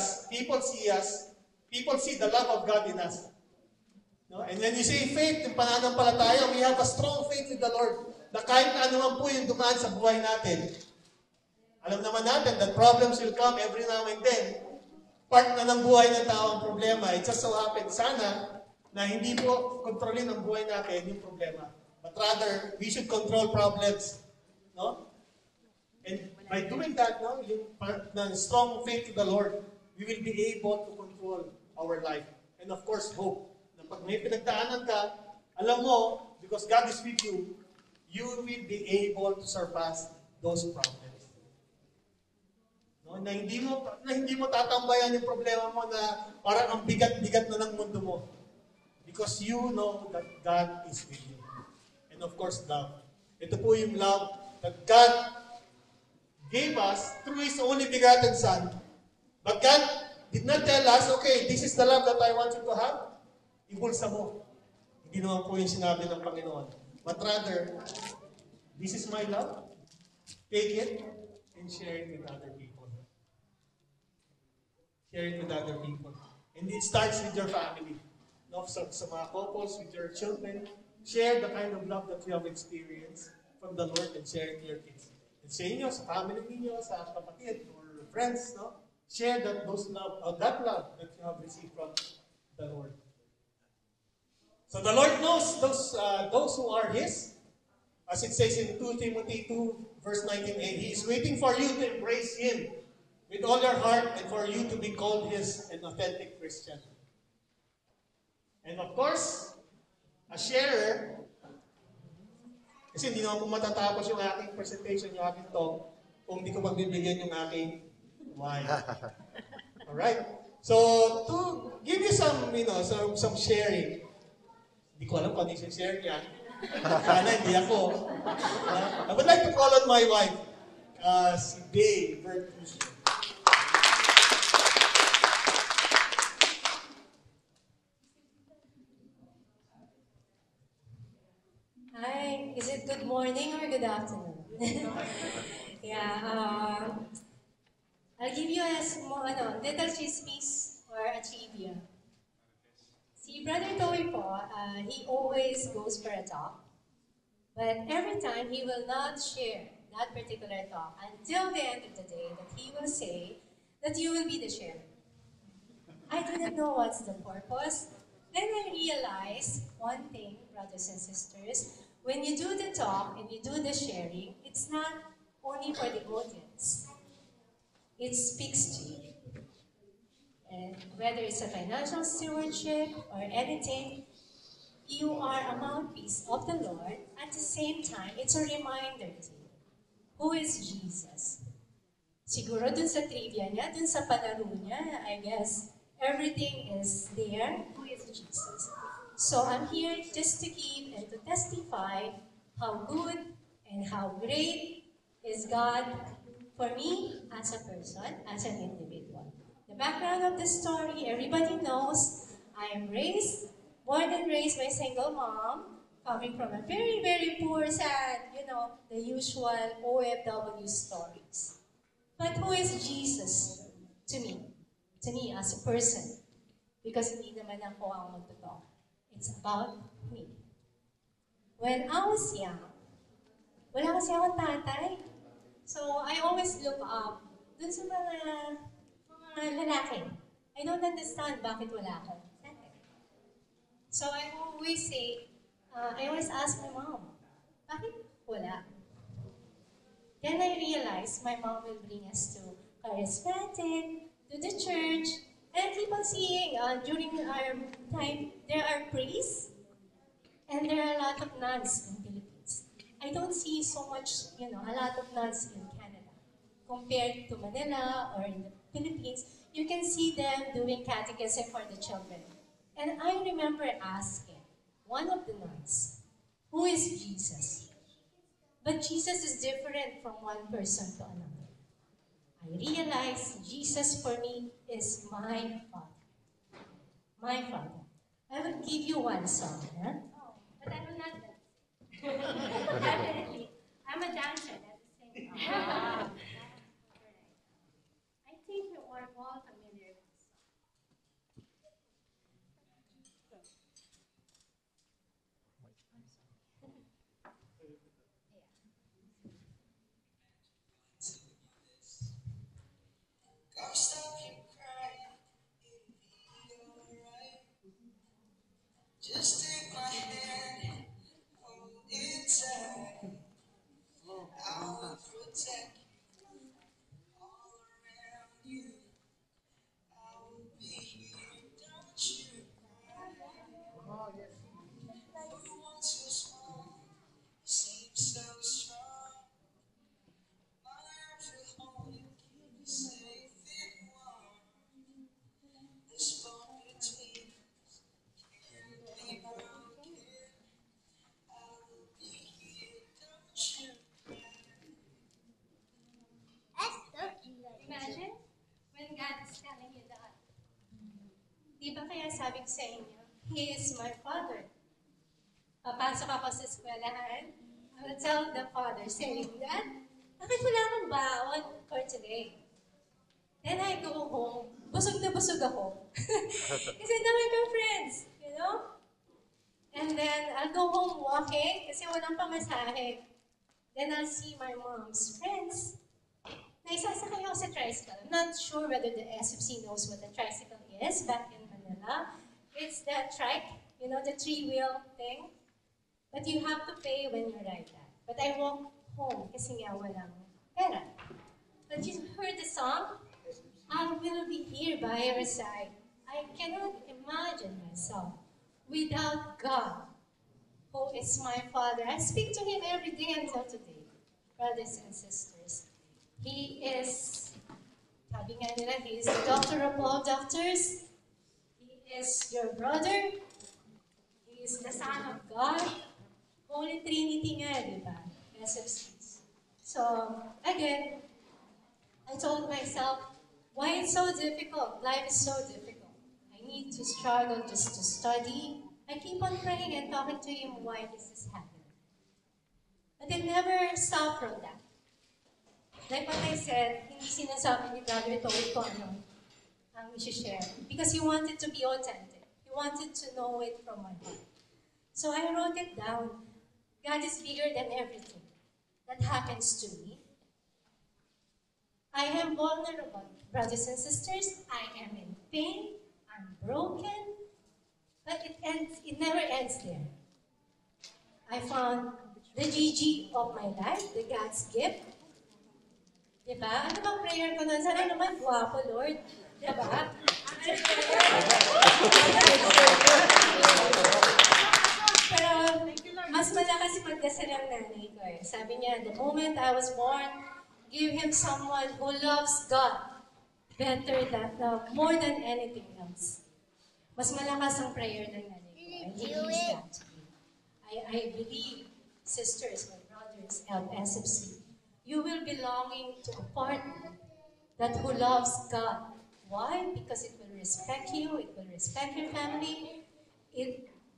A: love of God in us. No? And when you say faith, yung pananampalataya, we have a strong faith with the Lord. Na kahit na ano man po yung dumaan sa buhay natin, alam naman natin that problems will come every now and then. Part na ng buhay ng tao ang problema. It just so happens sana na hindi po kontrolin ang buhay natin yung problema. But rather, we should control problems. No? And by doing that, no, yung part ng strong faith to the Lord, we will be able to control our life. And of course, hope. Na pag may pinagdaanan ka, alam mo, because God is with you, you will be able to surpass those problems. No? Na hindi mo tatambayan yung problema mo na parang ang bigat-bigat na ng mundo mo. Because you know that God is with you. And of course, love. Ito po yung love that God gave us through His only begotten Son. But God did not tell us, okay, this is the love that I want you to have. Ibulsa mo. Hindi naman po yung sinabi ng Panginoon. But rather, this is my love. Take it and share it with other people. Share it with other people. And it starts with your family. No? So, sa mga couples, with your children, share the kind of love that you have experienced from the Lord and share it to your kids. And sa inyo, sa family ninyo, sa kapatid or friends, no? Share that love that you have received from the Lord. So the Lord knows those who are His. As it says in 2 Timothy 2, verse 19, He is waiting for you to embrace Him with all your heart and for you to be called an authentic Christian. And of course, a sharer, kasi hindi naman po matatapos yung aking presentation, yung aking talk, kung hindi ko magbibigyan yung aking wine. Alright? So, to give you some, some sharing, hindi ko alam kung ano yung share niya. Sana hindi ako. I would like to call on my wife, si Bae Virtus.
C: Hi, is it good morning or good afternoon? Yeah, I'll give you a small, little chismis or a trivia. Si Brother Toy po, he always goes for a talk, but every time he will not share that particular talk until the end of the day that he will say that you will be the sharer. I didn't know what's the purpose. Then I realized one thing, brothers and sisters, when you do the talk and you do the sharing, it's not only for the audience. It speaks to you. And whether it's a financial stewardship or anything, you are a mouthpiece of the Lord. At the same time, it's a reminder to you, who is Jesus? Siguro dun sa trivia niya, dun sa palaro niya, I guess, everything is there. Who is Jesus? So I'm here just to give and to testify how good and how great is God for me as a person, as an individual. The background of the story, everybody knows I am born and raised by a single mom, coming from a very, very poor, sad, the usual OFW stories. But who is Jesus to me? To me as a person. Because hindi naman ako ang magtotoo. It's about me. When I was young, wala kasi akong tatay. So I always look up dun sa mga lalaki. I don't understand bakit wala akong tatay. So I always ask my mom, bakit wala? Then I realized my mom will bring us to charismatic, to the church, and I keep on seeing during our time, there are priests, and there are a lot of nuns in Philippines. I don't see so much, a lot of nuns in Canada. Compared to Manila or in the Philippines, you can see them doing catechism for the children. And I remember asking one of the nuns, who is Jesus? But Jesus is different from one person to another. I realized Jesus for me is my Father. My Father. I will give you one song. Huh? Oh, but I will not dance. Definitely. I'm a dancer. That's the same. I think you are all familiar with this song.
E: Gotta stop you crying, it'll be alright. Just take my hand, hold it tight. I will protect you all around you. I will be here, don't you cry. You once were small, you seem so strong. My arms will hold you, keep you safe and warm. This bond between us can't be broken. I will be here, don't you cry.
C: Imagine when God is telling you that. Di ba kaya sabi ko sa inyo, He is my Father. Papasok ako sa eskwelahan, I will tell the Father saying that, bakit wala akong baon for today? Then I go home, busog na busog ako. Kasi dami kong friends, And then I'll go home walking kasi walang pamasahe. Then I'll see my mom's friends. Naisasakay ako sa tricycle. I'm not sure whether the SFC knows what a tricycle is back in Manila. It's the trike you know, the three-wheel thing. But you have to pay when you ride that. But I walk home kasi nga walang pera. But you heard the song? I will be here by your side. I cannot imagine myself without God, who is my Father. I speak to Him every day until today, brothers and sisters. He is, sabi nga nila, He is the doctor of all doctors. He is your brother. He is the Son of God. Holy Trinity nga, di ba? SFCs. So, again, I told myself, why it's so difficult? Life is so difficult. I need to struggle just to study. I keep on praying and talking to Him why this is happening. But I never stop from that. Like what I said, hindi sinasabi ni Brother Toby ko ang i-share. Because he wanted to be authentic. He wanted to know it from my heart. So I wrote it down. God is bigger than everything that happens to me. I am vulnerable, brothers and sisters. I am in pain. I'm broken. But it never ends there. I found the Gigi of my life, the God's gift. Diba? Ano bang prayer ko nun? Sana naman, guwapo, Lord. Diba? Pero mas malakas magdasal ang nanay ko eh. Sabi niya, the moment I was born, give him someone who loves God better than, more than anything else. Mas malakas ang prayer ng nanay ko. And he gives that to me. I believe, sisters and brothers of SFC, you will be longing to a partner that who loves God. Why? Because it will respect you, it will respect your family.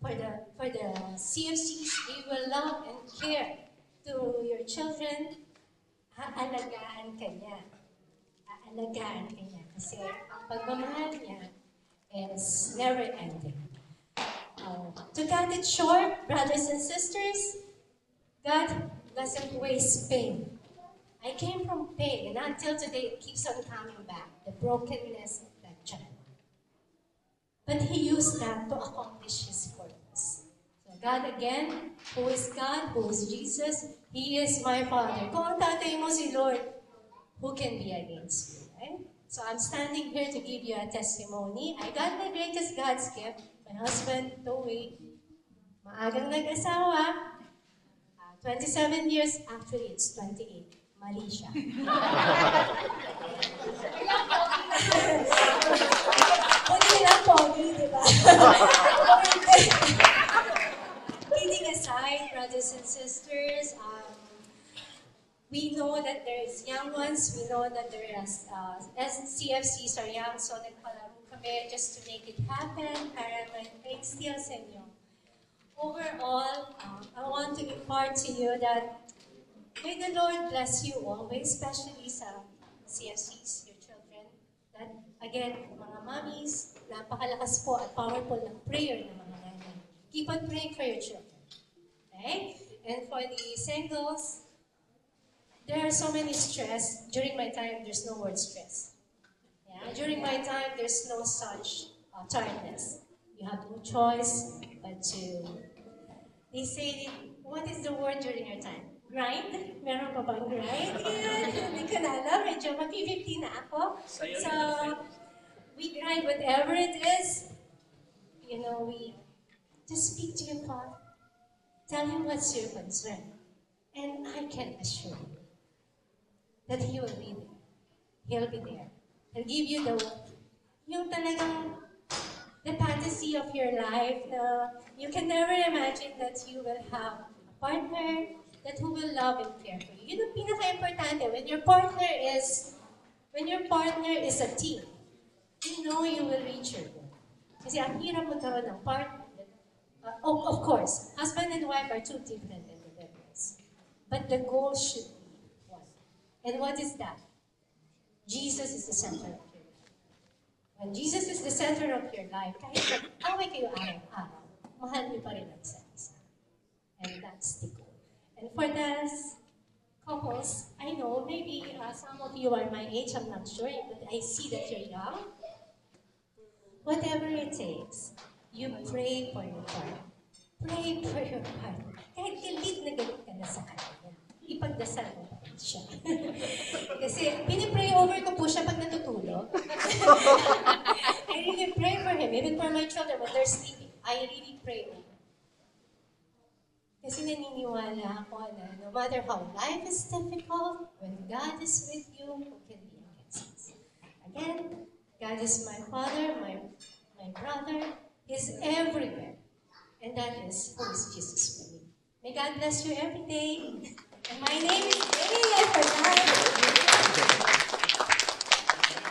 C: For the CFCs, we will love and care to your children. Aalagaan ka niya. Aalagaan ka niya. Kasi ang pagmamahal niya is never ending. To cut it short, brothers and sisters, God doesn't waste pain. I came from pain, and until today, it keeps on coming back. The brokenness of that child. But He used that to accomplish His purpose. So God again, who is God, who is Jesus, He is my Father. Kung ang tatay mo si Lord, who can be against you, right? So I'm standing here to give you a testimony. I got my greatest God's gift. My husband, Towie, maagang nag-asawa. 27 years, actually it's 28. Mali siya. Hindi lang pogi, di ba? Kidding aside, brothers and sisters, we know that there is young ones, we know that there is CFCs are young, so nagpalaro kami just to make it happen para may still sa inyo. Overall, I want to impart to you that may the Lord bless you always, especially sa CFCs, your children. That, again, mga mommies, napakalakas po at powerful ng prayer ng mga nanay. Keep on praying for your children. Okay? And for the singles, there are so many stress. During my time, there's no word stress. Yeah? During my time, there's no such tiredness. You have no choice but to... They say, what is the word during your time? Grind? Meron pa bang grind? Hindi ko na alam. Medyo mag-50 na ako. So, we grind whatever it is. You know, we just speak to your Father. Tell Him what's your concern. And I can assure you that He will be there. He'll be there. He'll give you yung talagang the fantasy of your life. You can never imagine that you will have a partner that who will love and care for you. Yun ang pinaka-importante. When your partner is a team, you know you will reach your goal. Kasi ang hirap magkaroon ng partner. Of course, husband and wife are two different individuals. But the goal should be one. And what is that? Jesus is the center of your life. When Jesus is the center of your life, kahit away kayo araw-araw, mahal niyo pa rin ang isa't isa. And that's the goal. And for the couples, I know maybe some of you are my age, I'm not sure, but I see that you're young. Whatever it takes, you pray for your partner. Pray for your partner. Kahit galit na galit ka na sa kanya, ipagdasal mo pa rin siya. Kasi pinipray over ko po siya pag natutulog. I really pray for him, even for my children when they're sleeping. I really pray over. Kasi naniniwala ako na no matter how life is difficult, when God is with you, who can be against us? Again, God is my father, my brother. He's everywhere. And that is who is Jesus for me. May God bless you every day. And my name is Leila Fernandez.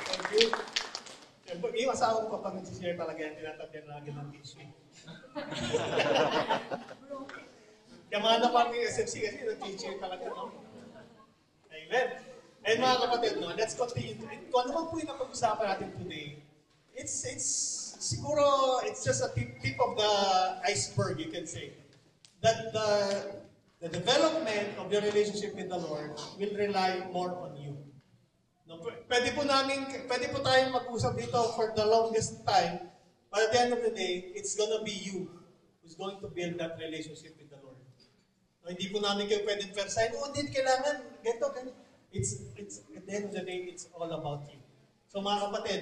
A: Thank you. Yung asawa ko kapag nagsishare talaga yan, tinatagyan lagi ng tissue. Yamana pa yung SFC kasi nag-share talaga, no? Amen. And mga kapatid, no, let's continue. Kung ano po yung napag-usapan natin today, it's siguro, it's just a tip of the iceberg, you can say. That the development of your relationship with the Lord will rely more on you. No, pwede po tayong mag-usap dito for the longest time, but at the end of the day, it's gonna be you who's going to build that relationship with the Lord. No, hindi po namin kayo pwedeng persahin, hindi kailangan, ganito. It's at the end of the day, it's all about you. So mga kapatid,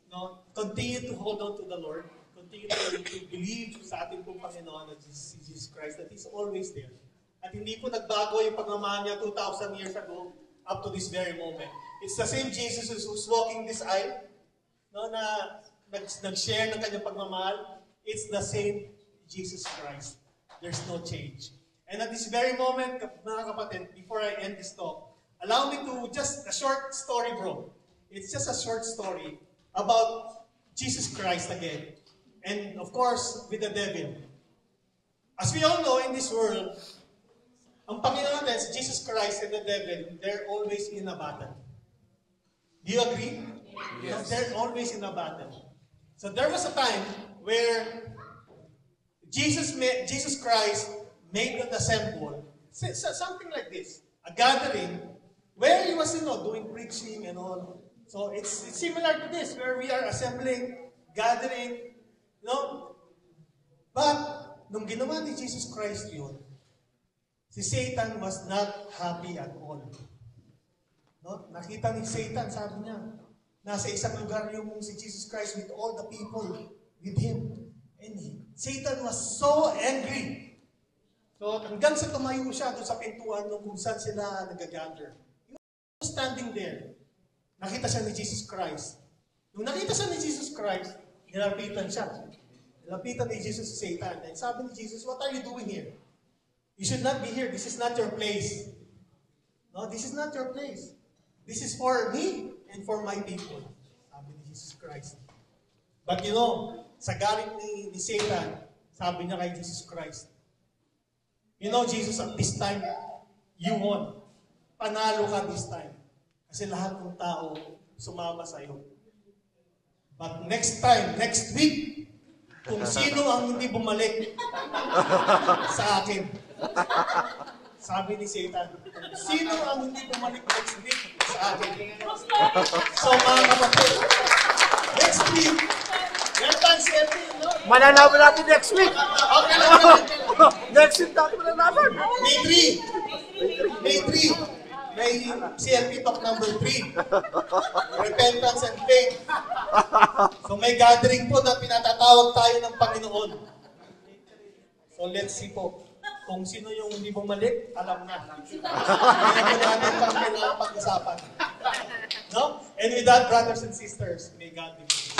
A: no, continue to hold on to the Lord, continue to believe sa ating pong Panginoon na Jesus Christ, that He's always there. At hindi po nagbago yung pagmamahal niya 2,000 years ago up to this very moment. It's the same Jesus who's walking this aisle, no, na nag-share ng kanyang pagmamahal. It's the same Jesus Christ. There's no change. And at this very moment, mga kapatid, before I end this talk, allow me to just a short story, bro. It's just a short story about Jesus Christ again. And of course, with the devil. As we all know, in this world, ang Panginoon natin, si Jesus Christ and the devil, they're always in a battle. Do you agree? Yes. They're always in a battle. So there was a time where Jesus Christ made an assembly, something like this, a gathering, where he was, doing preaching and all. So it's similar to this, where we are assembling, gathering, But, nung ginawa ni Jesus Christ yun, si Satan was not happy at all. No? Nakita ni Satan, sabi niya, nasa isang lugar yung si Jesus Christ with all the people with him. And Satan was so angry. So hanggang sa tumayo siya doon sa pintuan kung saan sila nag-gather. He was standing there. Nakita siya ni Jesus Christ. Nung nakita siya ni Jesus Christ, nilapitan siya. Nilapitan ni Jesus si Satan. And sabi ni Jesus, what are you doing here? You should not be here. This is not your place. No, this is not your place. This is for me and for my people. Sabi ni Jesus Christ. But sa galing ni Satan, sabi niya kay Jesus Christ, Jesus, at this time, you won. Panalo ka this time. Kasi lahat ng tao sumama sa'yo. But next time, next week, kung sino ang hindi bumalik sa akin, sabi ni Satan, sino ang hindi bumalik next week sa akin? So mga kapatid, next week, meron si Elvin,
B: Manalaman natin next week.
A: Okay lang.
B: Next week natin manalaman.
A: May 3. May CLP talk number 3. Repentance and faith. So may gathering po na pinatatawag tayo ng Panginoon. So let's see po. Kung sino yung hindi bumalik, alam na. Hindi natin pang kailangan pag-usapan. No? And with that, brothers and sisters, may God be with you.